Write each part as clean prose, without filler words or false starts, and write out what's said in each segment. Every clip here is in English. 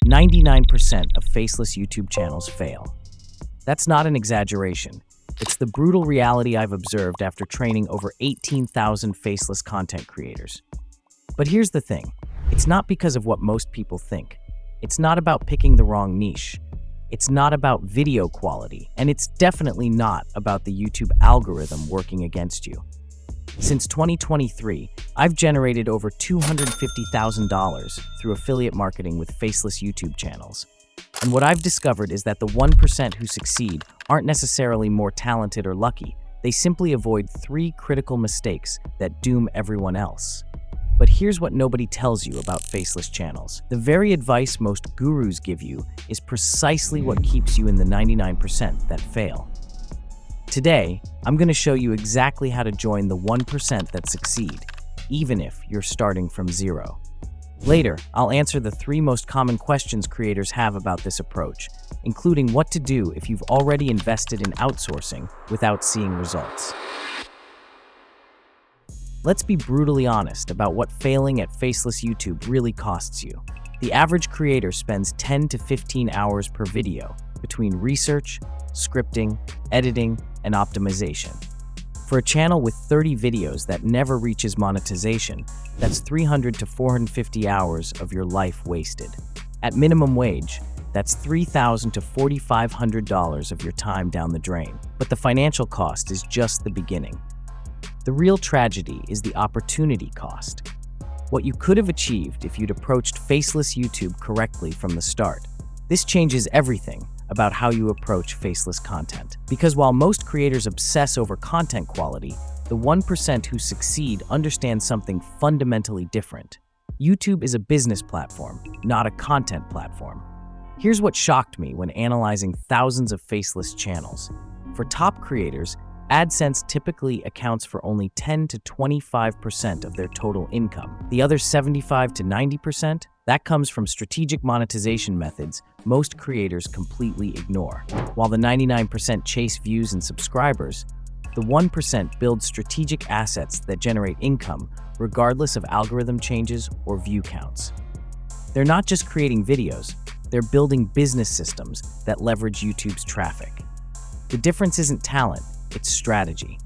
99% of faceless YouTube channels fail. That's not an exaggeration. It's the brutal reality I've observed after training over 18,000 faceless content creators. But here's the thing. It's not because of what most people think. It's not about picking the wrong niche. It's not about video quality, and it's definitely not about the YouTube algorithm working against you. Since 2023, I've generated over $250,000 through affiliate marketing with faceless YouTube channels. And what I've discovered is that the 1% who succeed aren't necessarily more talented or lucky. They simply avoid 3 critical mistakes that doom everyone else. But here's what nobody tells you about faceless channels. The very advice most gurus give you is precisely what keeps you in the 99% that fail. Today, I'm going to show you exactly how to join the 1% that succeed, even if you're starting from zero. Later, I'll answer the 3 most common questions creators have about this approach, including what to do if you've already invested in outsourcing without seeing results. Let's be brutally honest about what failing at faceless YouTube really costs you. The average creator spends 10 to 15 hours per video between research, scripting, editing, and optimization. For a channel with 30 videos that never reaches monetization, that's 300 to 450 hours of your life wasted. At minimum wage, that's $3,000 to $4,500 of your time down the drain. But the financial cost is just the beginning. The real tragedy is the opportunity cost. What you could have achieved if you'd approached faceless YouTube correctly from the start. This changes everything about how you approach faceless content. Because while most creators obsess over content quality, the 1% who succeed understand something fundamentally different. YouTube is a business platform, not a content platform. Here's what shocked me when analyzing thousands of faceless channels. For top creators, AdSense typically accounts for only 10 to 25% of their total income. The other 75 to 90%, that comes from strategic monetization methods most creators completely ignore. While the 99% chase views and subscribers, the 1% build strategic assets that generate income regardless of algorithm changes or view counts. They're not just creating videos, they're building business systems that leverage YouTube's traffic. The difference isn't talent, it's strategy.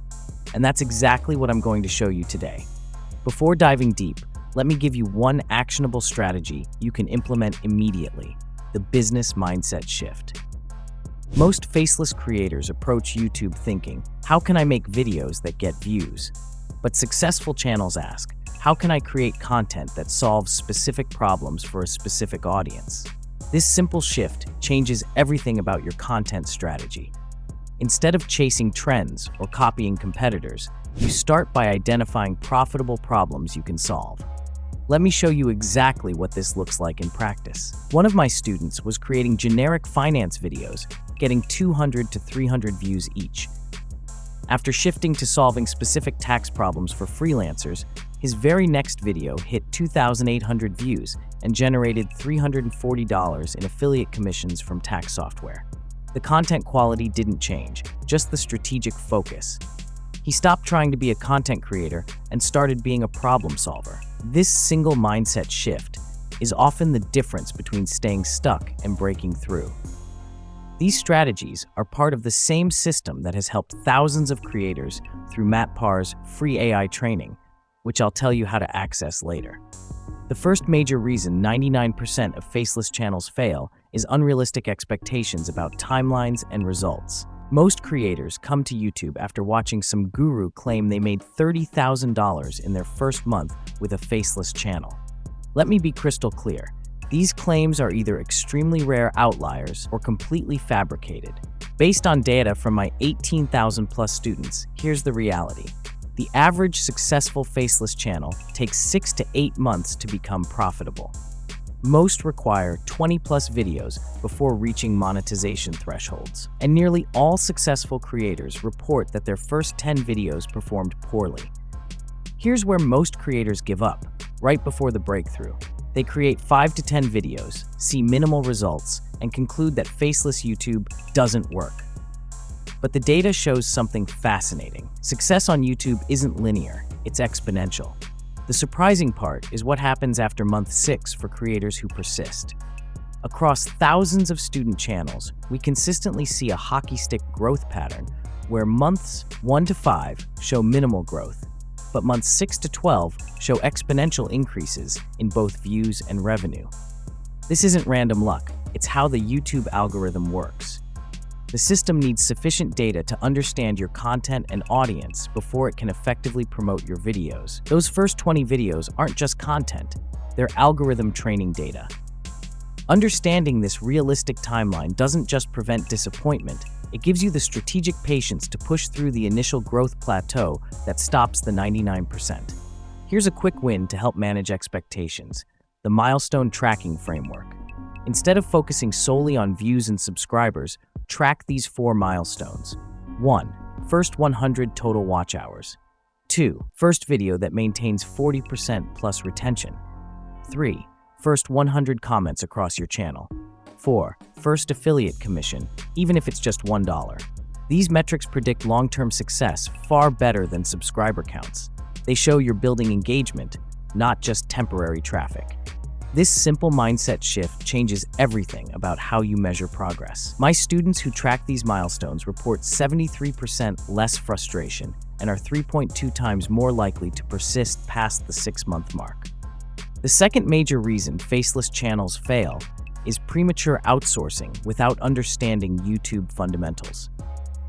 And that's exactly what I'm going to show you today. Before diving deep, let me give you one actionable strategy you can implement immediately: the business mindset shift. Most faceless creators approach YouTube thinking, how can I make videos that get views? But successful channels ask, how can I create content that solves specific problems for a specific audience? This simple shift changes everything about your content strategy. Instead of chasing trends or copying competitors, you start by identifying profitable problems you can solve. Let me show you exactly what this looks like in practice. One of my students was creating generic finance videos, getting 200 to 300 views each. After shifting to solving specific tax problems for freelancers, his very next video hit 2,800 views and generated $340 in affiliate commissions from tax software. The content quality didn't change, just the strategic focus. He stopped trying to be a content creator and started being a problem solver. This single mindset shift is often the difference between staying stuck and breaking through. These strategies are part of the same system that has helped thousands of creators through Matt Parr's free AI training, which I'll tell you how to access later. The first major reason 99% of faceless channels fail is unrealistic expectations about timelines and results. Most creators come to YouTube after watching some guru claim they made $30,000 in their first month with a faceless channel. Let me be crystal clear. These claims are either extremely rare outliers or completely fabricated. Based on data from my 18,000 plus students, here's the reality. The average successful faceless channel takes 6 to 8 months to become profitable. Most require 20 plus videos before reaching monetization thresholds. And nearly all successful creators report that their first 10 videos performed poorly. Here's where most creators give up, right before the breakthrough. They create 5 to 10 videos, see minimal results, and conclude that faceless YouTube doesn't work. But the data shows something fascinating. Success on YouTube isn't linear, it's exponential. The surprising part is what happens after month 6 for creators who persist. Across thousands of student channels, we consistently see a hockey stick growth pattern where months 1 to 5 show minimal growth, but months 6 to 12 show exponential increases in both views and revenue. This isn't random luck, it's how the YouTube algorithm works. The system needs sufficient data to understand your content and audience before it can effectively promote your videos. Those first 20 videos aren't just content, they're algorithm training data. Understanding this realistic timeline doesn't just prevent disappointment, it gives you the strategic patience to push through the initial growth plateau that stops the 99%. Here's a quick win to help manage expectations: the Milestone tracking framework. Instead of focusing solely on views and subscribers, track these 4 milestones. 1. First 100 total watch hours. 2. First video that maintains 40% plus retention. 3. First 100 comments across your channel. 4. First affiliate commission, even if it's just $1. These metrics predict long-term success far better than subscriber counts. They show you're building engagement, not just temporary traffic. This simple mindset shift changes everything about how you measure progress. My students who track these milestones report 73% less frustration and are 3.2 times more likely to persist past the 6-month mark. The second major reason faceless channels fail is premature outsourcing without understanding YouTube fundamentals.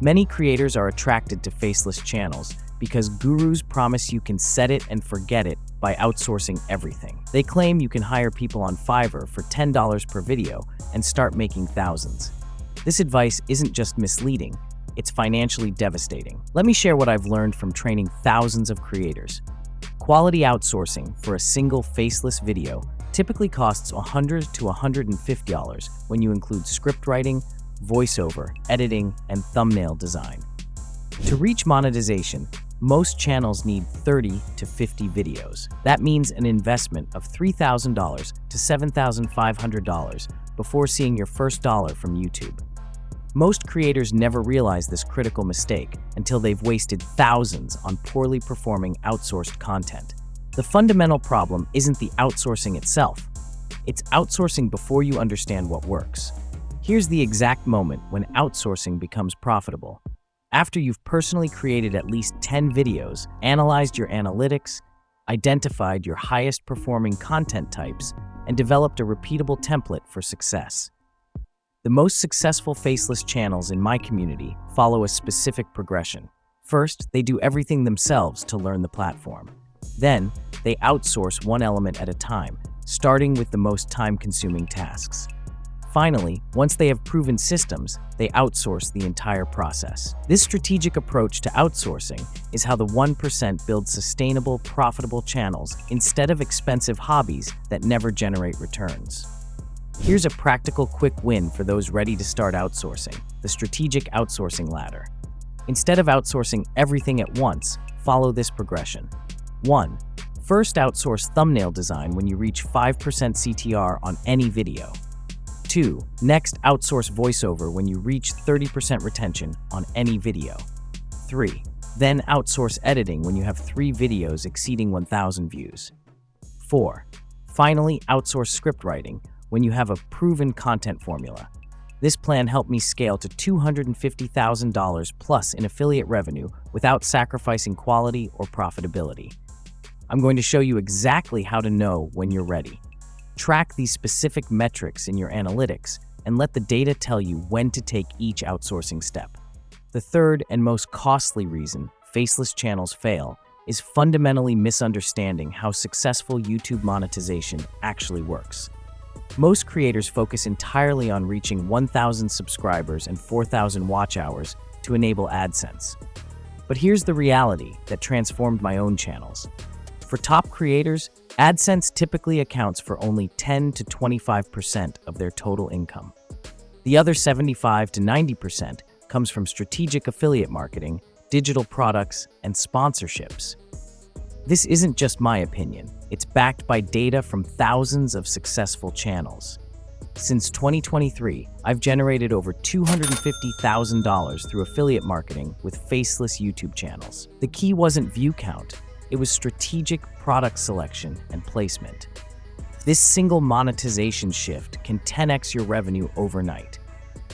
Many creators are attracted to faceless channels because gurus promise you can set it and forget it by outsourcing everything. They claim you can hire people on Fiverr for $10 per video and start making thousands. This advice isn't just misleading, it's financially devastating. Let me share what I've learned from training thousands of creators. Quality outsourcing for a single faceless video typically costs $100 to $150 when you include script writing, voiceover, editing, and thumbnail design. To reach monetization, most channels need 30 to 50 videos. That means an investment of $3,000 to $7,500 before seeing your first dollar from YouTube. Most creators never realize this critical mistake until they've wasted thousands on poorly performing outsourced content. The fundamental problem isn't the outsourcing itself. It's outsourcing before you understand what works. Here's the exact moment when outsourcing becomes profitable. After you've personally created at least 10 videos, analyzed your analytics, identified your highest performing content types, and developed a repeatable template for success. The most successful faceless channels in my community follow a specific progression. First, they do everything themselves to learn the platform. Then, they outsource one element at a time, starting with the most time-consuming tasks. Finally, once they have proven systems, they outsource the entire process. This strategic approach to outsourcing is how the 1% build sustainable, profitable channels instead of expensive hobbies that never generate returns. Here's a practical quick win for those ready to start outsourcing: the strategic outsourcing ladder. Instead of outsourcing everything at once, follow this progression. 1. First outsource thumbnail design when you reach 5% CTR on any video. 2. Next, outsource voiceover when you reach 30% retention on any video. 3. Then outsource editing when you have 3 videos exceeding 1,000 views. 4. Finally, outsource script writing when you have a proven content formula. This plan helped me scale to $250,000 plus in affiliate revenue without sacrificing quality or profitability. I'm going to show you exactly how to know when you're ready. Track these specific metrics in your analytics and let the data tell you when to take each outsourcing step. The third and most costly reason faceless channels fail is fundamentally misunderstanding how successful YouTube monetization actually works. Most creators focus entirely on reaching 1,000 subscribers and 4,000 watch hours to enable AdSense. But here's the reality that transformed my own channels. For top creators, AdSense typically accounts for only 10 to 25% of their total income. The other 75 to 90% comes from strategic affiliate marketing, digital products, and sponsorships. This isn't just my opinion, it's backed by data from thousands of successful channels. Since 2023, I've generated over $250,000 through affiliate marketing with faceless YouTube channels. The key wasn't view count, it was strategic product selection and placement. This single monetization shift can 10x your revenue overnight.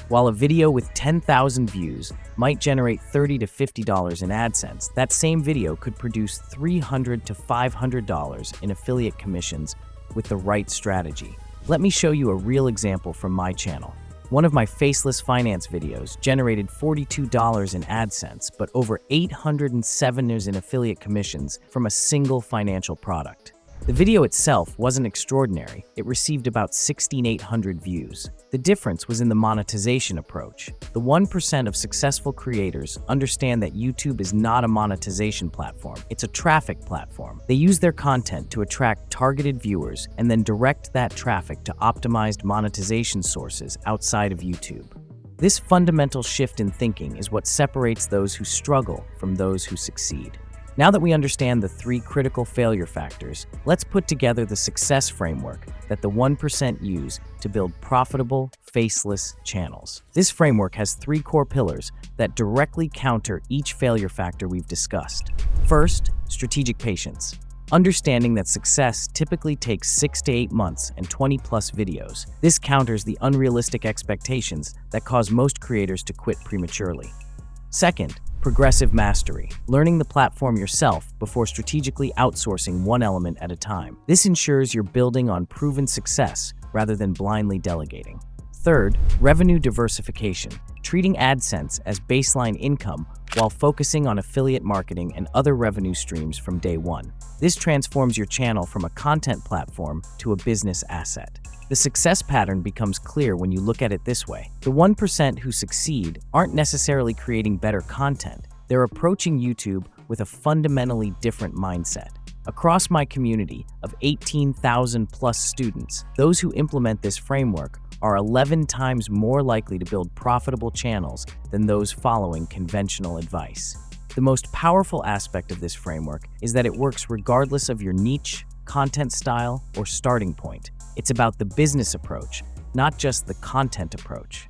While a video with 10,000 views might generate $30 to $50 in AdSense, that same video could produce $300 to $500 in affiliate commissions with the right strategy. Let me show you a real example from my channel. One of my Faceless finance videos generated $42 in AdSense, but over $807 in affiliate commissions from a single financial product. The video itself wasn't extraordinary. It received about 1,600 views. The difference was in the monetization approach. The 1% of successful creators understand that YouTube is not a monetization platform. It's a traffic platform. They use their content to attract targeted viewers and then direct that traffic to optimized monetization sources outside of YouTube. This fundamental shift in thinking is what separates those who struggle from those who succeed. Now that we understand the 3 critical failure factors, let's put together the success framework that the 1% use to build profitable, faceless channels. This framework has 3 core pillars that directly counter each failure factor we've discussed. First, strategic patience. Understanding that success typically takes 6 to 8 months and 20+ videos. This counters the unrealistic expectations that cause most creators to quit prematurely. Second, progressive mastery, learning the platform yourself before strategically outsourcing one element at a time. This ensures you're building on proven success rather than blindly delegating. Third, revenue diversification, treating AdSense as baseline income while focusing on affiliate marketing and other revenue streams from day one. This transforms your channel from a content platform to a business asset. The success pattern becomes clear when you look at it this way. The 1% who succeed aren't necessarily creating better content. They're approaching YouTube with a fundamentally different mindset. Across my community of 18,000+ students, those who implement this framework are 11 times more likely to build profitable channels than those following conventional advice. The most powerful aspect of this framework is that it works regardless of your niche, content style, or starting point. It's about the business approach, not just the content approach.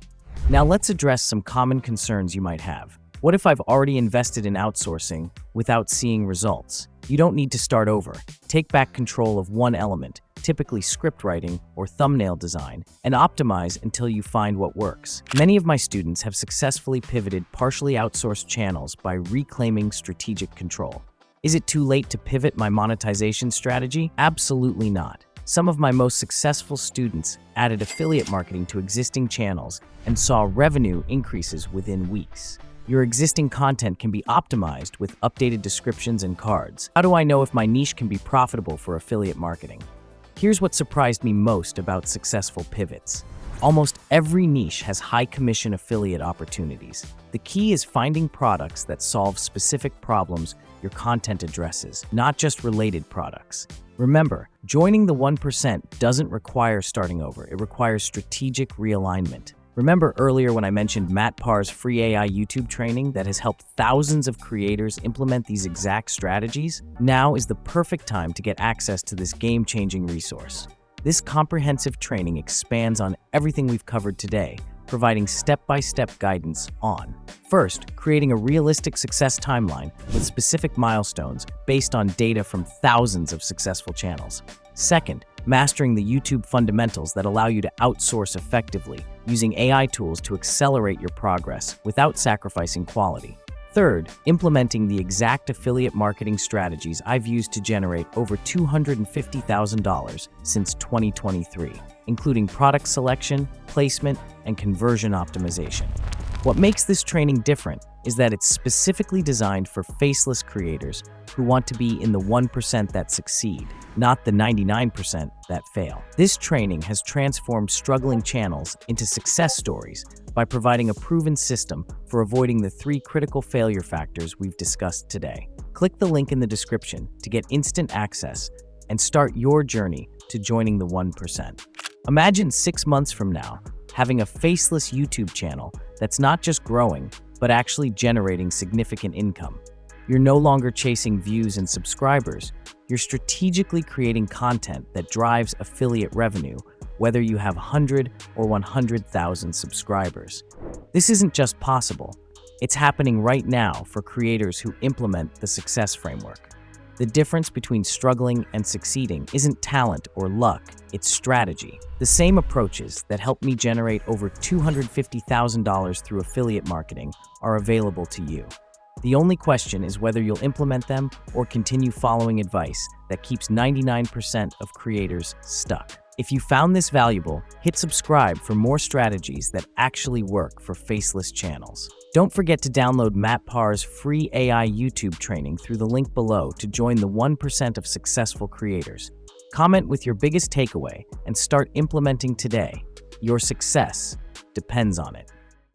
Now let's address some common concerns you might have. What if I've already invested in outsourcing without seeing results? You don't need to start over. Take back control of one element, typically script writing or thumbnail design, and optimize until you find what works. Many of my students have successfully pivoted partially outsourced channels by reclaiming strategic control. Is it too late to pivot my monetization strategy? Absolutely not. Some of my most successful students added affiliate marketing to existing channels and saw revenue increases within weeks. Your existing content can be optimized with updated descriptions and cards. How do I know if my niche can be profitable for affiliate marketing? Here's what surprised me most about successful pivots. Almost every niche has high commission affiliate opportunities. The key is finding products that solve specific problems your content addresses, not just related products. Remember, joining the 1% doesn't require starting over. It requires strategic realignment. Remember earlier when I mentioned Matt Parr's free AI YouTube training that has helped thousands of creators implement these exact strategies? Now is the perfect time to get access to this game-changing resource. This comprehensive training expands on everything we've covered today, providing step-by-step guidance on: first, creating a realistic success timeline with specific milestones based on data from thousands of successful channels. Second, mastering the YouTube fundamentals that allow you to outsource effectively, using AI tools to accelerate your progress without sacrificing quality. Third, implementing the exact affiliate marketing strategies I've used to generate over $250,000 since 2023, including product selection, placement, and conversion optimization. What makes this training different is that it's specifically designed for faceless creators who want to be in the 1% that succeed, not the 99% that fail. This training has transformed struggling channels into success stories by providing a proven system for avoiding the 3 critical failure factors we've discussed today. Click the link in the description to get instant access and start your journey to joining the 1%. Imagine 6 months from now, having a faceless YouTube channel that's not just growing, but actually generating significant income. You're no longer chasing views and subscribers. You're strategically creating content that drives affiliate revenue, whether you have 100 or 100,000 subscribers. This isn't just possible. It's happening right now for creators who implement the success framework. The difference between struggling and succeeding isn't talent or luck, it's strategy. The same approaches that helped me generate over $250,000 through affiliate marketing are available to you. The only question is whether you'll implement them or continue following advice that keeps 99% of creators stuck. If you found this valuable, hit subscribe for more strategies that actually work for faceless channels. Don't forget to download Matt Parr's free AI YouTube training through the link below to join the 1% of successful creators. Comment with your biggest takeaway and start implementing today. Your success depends on it.